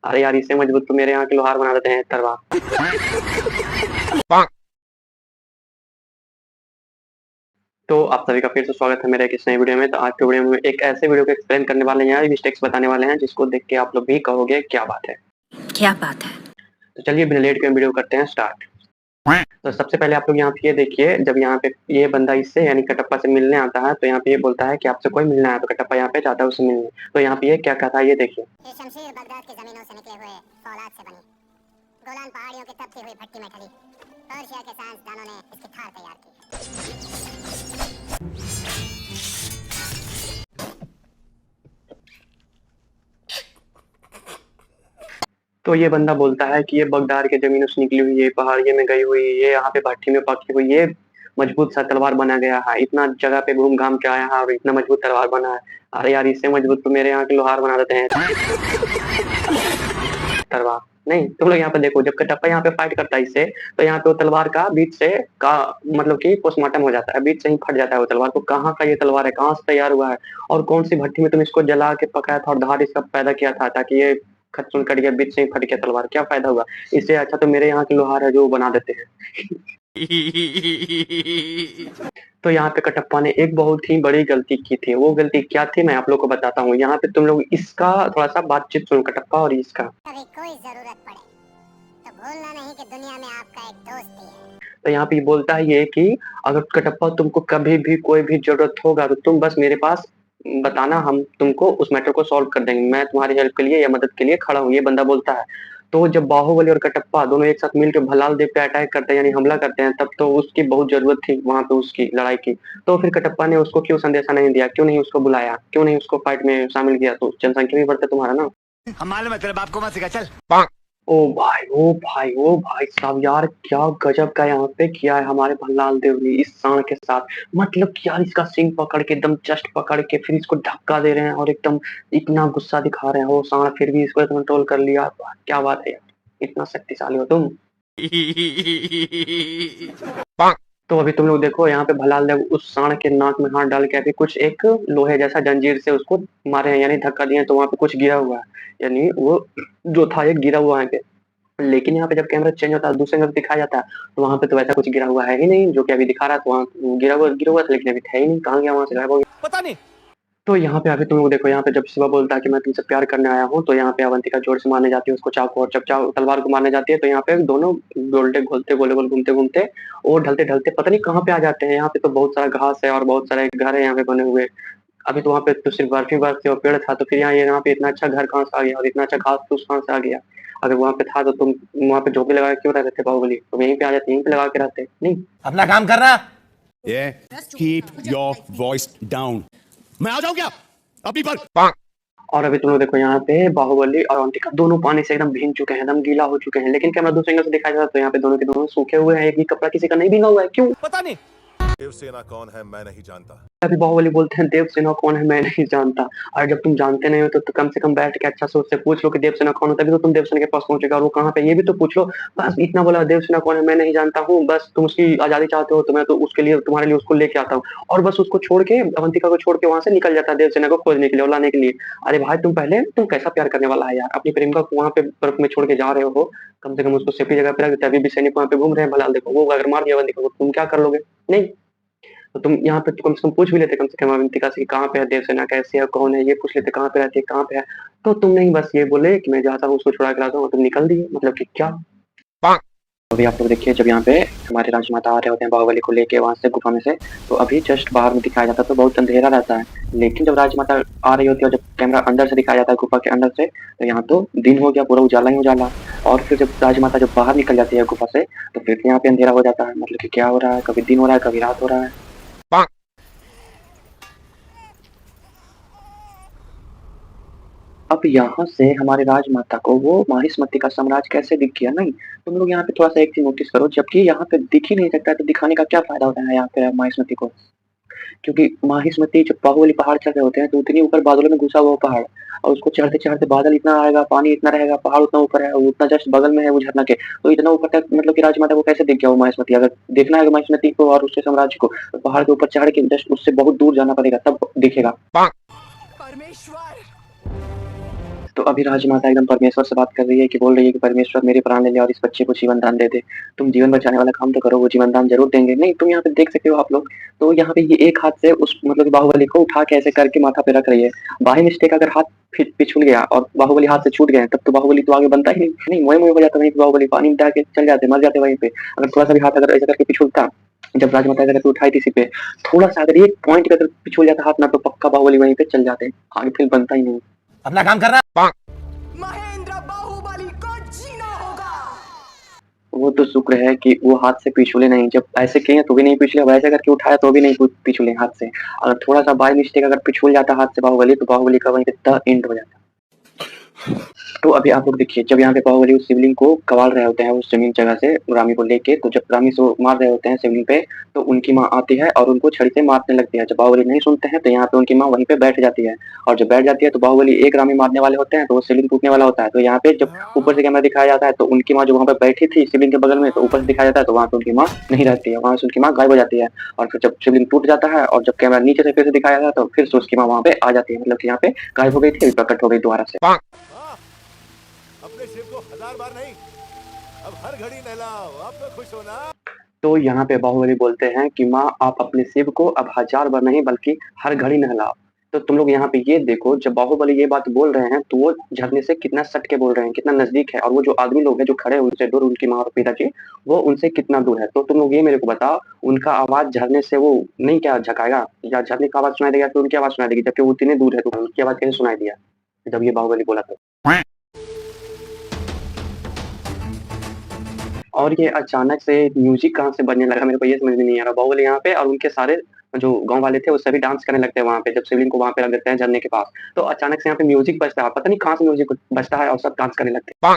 अरे यार इससे मजबूत तो मेरे यहाँ के लोहार बना देते हैं तलवार। तो आप सभी का फिर से स्वागत है मेरे एक इस नई वीडियो में। तो आज के वीडियो में एक ऐसे वीडियो को एक्सप्लेन करने वाले हैं, मिस्टेक्स बताने वाले हैं जिसको देख के आप लोग भी कहोगे क्या बात है। क्या बात है। तो चलिए बिना लेट के वीडियो करते हैं स्टार्ट। तो सबसे पहले आप लोग यहाँ पे ये देखिए, जब यहाँ पे ये बंदा इससे यानी कटप्पा से मिलने आता है तो यहाँ पे ये बोलता है कि आपसे कोई मिलना है, तो कटप्पा यहाँ पे चाहता है उससे मिलने। तो यहाँ पे ये क्या कहता है ये देखिए। ये शमशीर बगदाद की जमीनों से निकले हुए फौलाद से बनी, गोलान पहाड़ियों की तपती हुई भट्टी में ढली, पर्शिया के साइंसदानों ने इसकी थार तैयार की। तो ये बंदा बोलता है कि ये बगदाद के जमीनों से निकली हुई, ये पहाड़ियों में गई हुई, ये यहाँ पे भट्टी में पकी हुई, ये मजबूत सा तलवार बना गया है, इतना जगह पे घूम घाम के आया है और इतना मजबूत तलवार बना है। अरे यार इससे मजबूत तो मेरे यहाँ के लोहार बना देते हैं तलवार। नहीं तुम लोग यहाँ पे देखो, जब कटप्पा यहाँ पे फाइट करता है इससे, तो यहाँ पे वो तलवार का बीच से का मतलब कि पोस्टमार्टम हो जाता है, बीच से ही फट जाता है वो तलवार। तो कहाँ का ये तलवार है, कहाँ से तैयार हुआ है, और कौन सी भट्टी में तुम इसको जला के पकाया था और धार इसका पैदा किया था ताकि ये खतसून कट गया, बीच से ही फट गया तलवार, क्या फायदा हुआ। इससे अच्छा तो मेरे यहाँ के लोहार है जो वो बना देते हैं। तो यहाँ पे कटप्पा ने एक बहुत ही बड़ी गलती की थी। वो गलती क्या थी मैं आप लोग को बताता हूँ। यहाँ पे तुम लोग इसका थोड़ा सा बातचीत सुनो, कटप्पा और इसका। कभी कोई जरूरत पड़े तो भूलना नहीं कि दुनिया में आपका एक दोस्त भी है। तो यहाँ पे बोलता है ये कि अगर कटप्पा तुमको कभी भी कोई भी जरूरत होगा तो तुम बस मेरे पास बताना, हम तुमको उस मैटर को सॉल्व कर देंगे, मैं तुम्हारी हेल्प के लिए या मदद के लिए खड़ा हूँ, ये बंदा बोलता है। तो जब बाहुबली और कटप्पा दोनों एक साथ मिलकर भलाल देव पे अटैक करते हैं यानी हमला करते हैं, तब तो उसकी बहुत जरूरत थी वहां पे उसकी लड़ाई की। तो फिर कटप्पा ने उसको क्यों संदेशा नहीं दिया, क्यों नहीं उसको बुलाया, क्यों नहीं उसको फाइट में शामिल किया। तो जनसंख्या भी बढ़ता तुम्हारा ना। हम मालूम है तेरे बाप को मत सिखा, चल। ओ भाई ओ भाई ओ भाई साहब, यार क्या गजब का यहाँ पे किया है हमारे भल्लाल देव ने इस सांड के साथ। मतलब कि यार इसका सिंग पकड़ के एकदम जस्ट पकड़ के फिर इसको धक्का दे रहे हैं और एकदम इतना गुस्सा दिखा रहे हैं वो सांड, फिर भी इसको कंट्रोल कर लिया। क्या बात है यार, इतना शक्तिशाली हो तुम। तो अभी तुम लोग देखो यहाँ पे भलाल देव उस सांड के नाक में हाथ डाल के अभी कुछ एक लोहे जैसा जंजीर से उसको मारे हैं यानी धक्का दिए, तो वहां पे कुछ गिरा हुआ है, यानी वो जो था एक गिरा हुआ है पे। लेकिन यहाँ पे जब कैमरा चेंज होता है दूसरे जगह दिखाया जाता है तो वहां पे तो वैसा कुछ गिरा हुआ है ही नहीं, जो कि अभी दिखा रहा है। तो वहाँ गिरा हुआ था लेकिन अभी है ही नहीं, कहाँ गया, वहां से गायब हो गया पता नहीं। तो यहाँ पे अभी तुम लोग देखो, यहाँ पे जब शिवा बोलता है कि मैं तुमसे प्यार करने आया हूँ, तो यहाँ पे अवंतिका जोर से मारने जाती है उसको चाकू, और जब तलवार को मारने जाती है तो यहाँ पे दोनों गोल्डे घोलते गोले गोल घूमते घूमते और ढलते ढलते पता नहीं कहाँ पे आ जाते हैं। यहाँ पे तो बहुत सारा घास है और बहुत सारे घर है यहाँ पे बने हुए। अभी तो वहाँ पे तो सिर्फ बर्फ ही बर्फ थी और पेड़ था, तो फिर यहाँ पे इतना अच्छा घर कहाँ से आ गया और इतना अच्छा घास फूस कहाँ से आ गया। अगर वहाँ पे था तो तुम वहाँ पे झोंपड़ी लगा के क्यों रहते थे बाहुबली, तुम यहीं पे आ जाते, यहीं पे लगा के रहते नहीं। अपना काम करना। Yeah, keep your voice down. मैं आ जाऊं क्या अभी पर? और अभी तुम लोग देखो यहाँ पे बाहुबली और अवंतिका दोनों पानी से एकदम भीग चुके हैं, एकदम गीला हो चुके हैं, लेकिन कैमरा दूसरे एंगल से दिखाया जाता है तो यहाँ पे दोनों के दोनों सूखे हुए हैं, एक भी कपड़ा किसी का नहीं भीगा हुआ है, क्यों पता नहीं। देवसेना कौन है मैं नहीं जानता। अभी बाहुबली बोलते हैं देवसेना कौन है मैं नहीं जानता। और जब तुम जानते नहीं हो तो कम से कम बैठ के अच्छा से उससे पूछ लो कि देवसेना कौन है, तभी तो तुम देवसेना के पास पहुंचेगा, और वो कहाँ पे ये भी तो पूछ लो। बस इतना बोला देवसेना कौन है मैं नहीं जानता हूँ, बस तुम उसकी आजादी चाहते हो तो मैं तो उसके लिए तुम्हारे लिए उसको लेके आता हूँ, और बस उसको छोड़ के अवंतिका को छोड़ के वहां से निकल जाता है देवसेना को खोजने के लिए और लाने के लिए। अरे भाई तुम पहले तुम कैसा प्यार करने वाला है यार, अपनी प्रेमिका को वहां पे बर्फ में छोड़ के जा रहे हो, कम से कम उसको सेफ्टी जगह पे रख देते। अभी भी सैनिक वहां पे घूम रहे हैं, भला देखो वो अगर मार दिया अवंतिका को तुम क्या कर लोगे। नहीं तो तुम यहाँ पे कम से कम पूछ भी लेते, कम से कम अवंतिका से कि कहाँ पे है देवसेना, कैसे है, कौन है, ये पूछ लेते कहाँ पे रहती है, कहाँ पे है। तो तुम नहीं बस ये बोले कि मैं जाता हूँ उसको छुड़ा के लाता हूँ, तुम निकल दिए, मतलब कि क्या। अभी आप लोग देखिए जब यहाँ पे हमारे राजमाता आ रहे होते हैं बाहुबली को लेके वहां से गुफा में से, तो अभी जस्ट बाहर में दिखाया जाता है तो बहुत अंधेरा रहता है, लेकिन जब राजमाता आ रही होती है और जब कैमरा अंदर से दिखाया जाता है गुफा के अंदर से, तो यहाँ तो दिन हो गया, पूरा उजाला ही उजाला। और फिर जब राजमाता जब बाहर निकल जाती है गुफा से तो फिर यहाँ पे अंधेरा हो जाता है, मतलब कि क्या हो रहा है, कभी दिन हो रहा है कभी रात हो रहा है। अब यहाँ से हमारे राजमाता को वो माहिष्मती का साम्राज्य कैसे दिख गया। नहीं तुम लोग यहाँ पे थोड़ा सा एक चीज नोटिस करो, जबकि यहाँ पे दिख ही नहीं सकता है तो दिखाने का क्या फायदा होता है यहाँ पे माहिष्मती को, क्योंकि माहिष्मती जब बाहुबली पहाड़ चढ़ रहे होते हैं तो उतनी ऊपर बादलों में घुसा हुआ वो पहाड़, और उसको चढ़ते चढ़ते बादल इतना आएगा, पानी इतना रहेगा, पहाड़ उतना ऊपर है, उतना जस्ट बगल में है वो झरना के, तो इतना ऊपर तक मतलब कि राजमाता को कैसे दिख गया वो माहिष्मती। अगर देखना है माहिष्मती को और उसके साम्राज्य को तो पहाड़ के ऊपर चढ़ के जस्ट उससे बहुत दूर जाना पड़ेगा तब दिखेगा। तो अभी राजमाता एकदम परमेश्वर से बात कर रही है कि बोल रही है कि परमेश्वर मेरे प्राण ले ले और इस बच्चे को जीवन दान दे दे। तुम जीवन बचाने वाला काम तो करो, वो जीवन दान ज़रूर देंगे। नहीं, तुम यहाँ पे देख सकते हो आप लोग, तो यहाँ पे ये एक हाथ से उस मतलब कि बाहुबली को उठा के ऐसे करके माथा पे रख रही है। बाय मिस्टेक अगर हाथ फिर पिछुल गया और बाहुबली हाथ से छूट गए, तब तो बाहुबली तो आगे बनता ही नहीं। नहीं, मोए-मोए हो जाता वहीं पे बाहुबली, पानी में जाके चल जाते, मर जाते वहीं पे। अगर थोड़ा-सा भी हाथ अगर ऐसा करके पिछुलता, जब राजमाता ऐसा करके उठाई थी इसी पे, थोड़ा-सा अगर एक पॉइंट पे अगर पिछुल जाता हाथ ना, तो पक्का बाहुबली वहीं पे चल जाते। आगे फिर बनता ही नहीं। अपना काम करना। महेंद्र बाहुबली को जीना होगा। वो तो शुक्र है कि वो हाथ से पिछुले नहीं, जब ऐसे किए तो भी नहीं पिछले, वैसे करके उठाया तो भी नहीं पिछुले हाथ से। अगर थोड़ा-सा बाय मिस्टेक अगर पिछुल जाता हाथ से बाहुबली, तो बाहुबली का वहीं पे द एंड हो जाता। तो अभी आप लोग देखिए, जब यहाँ पे बाहुबली उस शिवलिंग को कबाड़ रहे होते हैं उस जमीन जगह से रामी को लेके, तो जब रामी से मार रहे होते हैं शिवलिंग पे, तो उनकी माँ आती है और उनको छड़ी से मारने लगती है। जब बाहुबली नहीं सुनते हैं, तो यहाँ पे उनकी माँ वहीं पे बैठ जाती है, और जब बैठ जाती है तो बाहुबली एक रामी मारने वाले होते हैं, तो वो शिवलिंग टूटने वाला होता है। तो यहाँ पे जब ऊपर से कैमरा दिखाया जाता है, तो उनकी माँ जो वहाँ पे बैठी थी शिवलिंग के बगल में, तो ऊपर से दिखाया जाता है, तो वहाँ पे उनकी माँ नहीं रहती है, वहाँ से उनकी माँ गायब हो जाती है। और फिर जब शिवलिंग टूट जाता है और जब कैमरा नीचे से फिर से दिखाया जाता है, तो फिर से उसकी माँ वहाँ पे आ जाती है, मतलब कि यहाँ पे गायब हो गई थी, अभी प्रकट हो गई दोबारा से। अपने शिव को 1000 बार नहीं, अब हर घड़ी नहलाओ, अब तो खुश हो ना। तो यहाँ पे बाहुबली बोलते हैं कि माँ आप अपने शिव को अब 1000 बार नहीं बल्कि हर घड़ी नहलाओ। तो तुम लोग यहाँ पे ये देखो, जब बाहुबली ये बात बोल रहे हैं, तो वो झरने से कितना सट के बोल रहे हैं, कितना नजदीक है, और वो जो आदमी लोग हैं जो खड़े हैं उनसे दूर, उनकी माँ और पिताजी, वो उनसे कितना दूर है। तो तुम लोग ये मेरे को बताओ, उनका आवाज झरने से वो नहीं क्या झकाएगा, या झरने का आवाज सुनाई देगा, फिर उनकी आवाज सुनाई देगी, जबकि वो इतने दूर है, तो उनकी आवाज कैसे सुनाई दिया जब ये बाहुबली बोला तो। और ये अचानक से म्यूजिक कहाँ से बजने लगा, मेरे को ये समझ में नहीं आ रहा। बाहुबली यहाँ पे और उनके सारे जो गाँव वाले थे वो सभी डांस करने लगते हैं वहाँ पे, जब शिवलिंग को वहाँ पे रख देते हैं झरने के पास। तो अचानक से यहाँ पे म्यूजिक बजता है, पता नहीं कहाँ से म्यूजिक बजता है और सब डांस करने लगते हैं।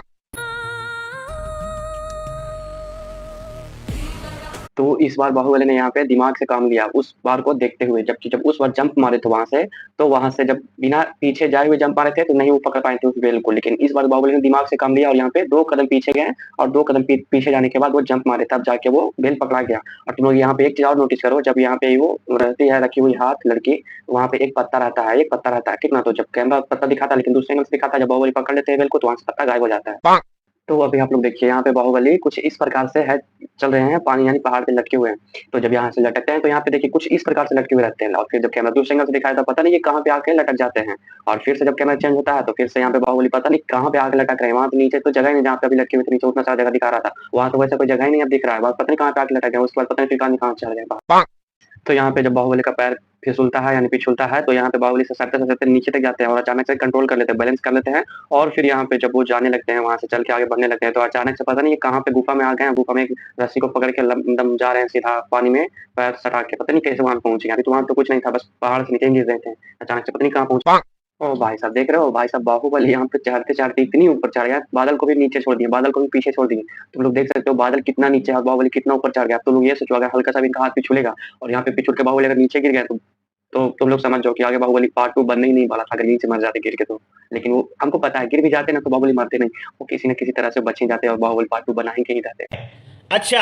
तो इस बार बाहुबली ने यहाँ पे दिमाग से काम लिया उस बार को देखते हुए, जबकि जब उस बार जंप मारे थे वहां से, तो वहां से जब बिना पीछे जाए हुए जंप मारे थे, तो नहीं वो पकड़ पाए थे उस बेल को। लेकिन इस बार बाहुबली ने दिमाग से काम लिया और यहाँ पे 2 कदम पीछे गए, और 2 कदम पीछे जाने के बाद वो जंप मारे, तब जाके वो बेल पकड़ा गया। और तुम लोग यहाँ पे एक चीज और नोटिस करो, जब यहाँ पे वो रहती है रखी हुई हाथ लड़की, वहाँ पे एक पत्ता रहता है, एक पत्ता रहता है, ठीक ना। तो जब कैमरा पत्ता दिखाता है, लेकिन दूसरे एंगल से दिखाता है, जब बाहुबली पकड़ लेते हैं बेल को, तो वहां से पत्ता गायब हो जाता है। तो अभी आप लोग देखिए, यहाँ पे बाहुबली कुछ इस प्रकार से है, चल रहे हैं, पानी यानी पहाड़ पे लटके हुए हैं। तो जब यहाँ से लटकते हैं, तो यहाँ पे देखिए कुछ इस प्रकार से लटके हुए रहते हैं, और फिर जब कैमरा दूसरे एंगल से दिखाया, तो पता नहीं ये कहाँ पे आके लटक जाते हैं। और फिर से जब कैमरा चेंज होता है, तो फिर से यहाँ पे बाहुबली पता नहीं कहाँ पे आके लटक रहे हैं। वहाँ पे नीचे तो जगह ही नहीं, जहाँ पे अभी लटके हुए थे नीचे उतना सारा जगह दिखा रहा था, वहाँ तो वैसा कोई जगह ही नहीं अब दिख रहा है। पता नहीं कहाँ पे आके लटक गए, उसके बाद पता नहीं फिर कहाँ चढ़ गए। तो यहाँ पे जब बाहुबली का पैर फिसलता है यानी पिछुलता है, तो यहाँ पे बाहुबली से सरते-सरते नीचे तक जाते हैं, और अचानक से कंट्रोल कर लेते हैं, बैलेंस कर लेते हैं। और फिर यहाँ पे जब वो जाने लगते हैं, वहाँ से चल के आगे बढ़ने लगते हैं, तो अचानक से पता नहीं ये कहाँ पे गुफा में आ गए हैं। गुफा में एक रस्सी को पकड़ के एकदम जा रहे हैं सीधा पानी में, पैर सटा के, पता नहीं कैसे वहाँ पहुँच गए। अभी तो वहाँ तो कुछ नहीं था, बस पहाड़ से नीचे गिर रहे थे, अचानक से पता नहीं कहाँ पहुँच। ओ भाई साहब, देख रहे हो भाई साहब, बाहुबली यहाँ पे चढ़ते-चढ़ते इतनी ऊपर चढ़ गया, बादल को भी नीचे छोड़ दिया, बादल को भी पीछे छोड़ दिए। तुम लोग देख सकते हो बादल कितना नीचे है और बाहुबली कितना ऊपर चढ़ गया। अब तुम लोग ये सोचो, अगर हल्का सा भी इनका हाथ पिछुलेगा और यहाँ पे पिछुल के बाहुबली अगर नीचे गिर गया, तो तुम लोग समझ जाओ कि आगे बाहुबली पार्ट 2 बनने ही नहीं वाला था, अगर नीचे मर जाते गिर के तो। लेकिन वो हमको पता है, गिर भी जाते ना तो बाहुबली मरते नहीं, वो किसी न किसी तरह से बच ही जाते और बाहुबली पार्ट 2 बना ही के ही रहते। अच्छा।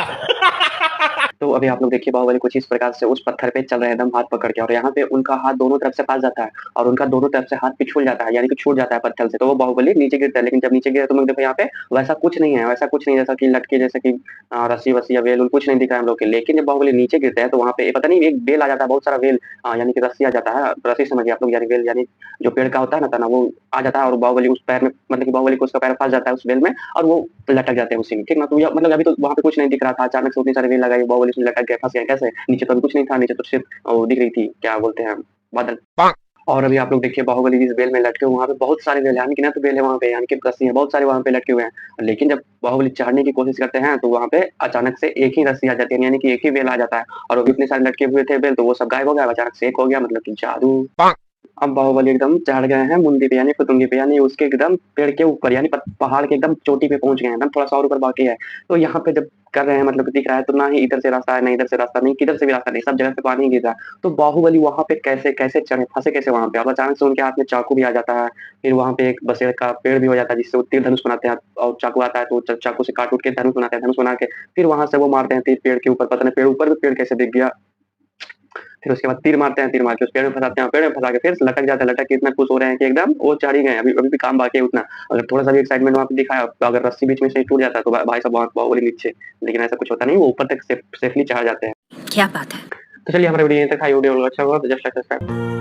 तो अभी आप लोग देखिए, बाहुबली कुछ इस प्रकार से उस पत्थर पे चल रहे हैं एकदम हाथ पकड़ के, और यहाँ पे उनका हाथ दोनों तरफ से फंस जाता है, और उनका दोनों तरफ से हाथ पिछुल जाता है, यानी कि छूट जाता है पत्थर से, तो वो बाहुबली नीचे गिरता है। लेकिन जब नीचे गिरा, तुम लोग देखो यहाँ पे वैसा कुछ नहीं है, वैसा कुछ नहीं, जैसा कि लटके, जैसे कि रस्सी वस्सी या वेल कुछ नहीं दिख रहा है हम लोग के। लेकिन जब बाहुबली नीचे गिरता है, तो वहाँ पे पता नहीं एक बेल आ जाता है, बहुत सारा वेल, यानी कि रस्सी आ जाता है, रस्सी समझिए आप लोग, यानी वेल यानी जो पेड़ का होता है ना तना, वो आ जाता है, और बाहुबली उस पैर में, मतलब कि बाहुबली को उसका पैर फंस जाता है उस वेल में, और वो लटक जाते हैं उसी में, ठीक ना। तो मतलब अभी तो वहाँ पे कुछ नहीं दिख रहा था, अचानक से उतनी सारी वेल लगाई, बाहुबली उसमें लटक गए, फंस गए कैसे। नीचे तो अभी कुछ नहीं था, नीचे तो सिर्फ वो दिख रही थी, क्या बोलते हैं, बादल। और अभी आप लोग देखिए, बाहुबली जिस बेल में लटके हुए, वहाँ पे बहुत सारे बेल है, यानी कि ना तो बेल है वहाँ पे, यानी कि रस्सी है, बहुत सारे वहाँ पे लटके हुए हैं। लेकिन जब बाहुबली चढ़ने की कोशिश करते हैं, तो वहाँ पे अचानक से एक ही रस्सी आ जाती है, यानी कि एक ही बेल आ जाता है, और वो भी इतने सारे लटके हुए थे बेल, तो वो सब गायब हो गया, अचानक से एक हो गया, मतलब कि जादू। अब बाहुबली एकदम चढ़ गए हैं मुंडी पे, यानी फुतुंगी पे, यानी उसके एकदम पेड़ के ऊपर, यानी पहाड़ के एकदम चोटी पे पहुंच गए हैं, एकदम थोड़ा सा और ऊपर बाकी है। तो यहाँ पे जब कर रहे हैं, मतलब दिख रहा है, तो ना ही इधर से रास्ता है, ना इधर से रास्ता, नहीं किधर से भी रास्ता नहीं, सब जगह पे पानी गिर रहा है। तो बाहुबली वहाँ पे कैसे कैसे चढ़े, फंसे कैसे वहाँ पे। और अचानक से उनके हाथ में चाकू भी आ जाता है, फिर वहाँ पे एक बसेर का पेड़ भी हो जाता है, जिससे वो तीर धनुष बनाते हैं, और चाकू आता है तो चाकू से काट उठ के धनुष बनाते हैं, धनुष बना के फिर वहां से वो मारते हैं तीर पेड़ के ऊपर, पता नहीं पेड़ ऊपर भी पेड़ कैसे दिख गया, फिर उसके बाद तीर मारते हैं, तीर मार के उस पेड़ में फँसाते हैं, पेड़ में फँसा के फिर लटक जाते हैं, लटक के इतना खुश हो रहे हैं कि एकदम वो चढ़ ही गए हैं, अभी भी काम बाकी है उतना। अगर थोड़ा-सा भी एक्साइटमेंट वहाँ पे दिखाया तो अगर रस्सी बीच में से टूट जाता है तो भाई साहब वहाँ बाहुबली नीचे, लेकिन ऐसा कुछ होता नहीं, वो ऊपर तक सेफली चढ़ जाते हैं। क्या बात है। तो चलिए हमारा वीडियो यहीं तक था, वीडियो अच्छा हुआ तो जस्ट लाइक सब्सक्राइब।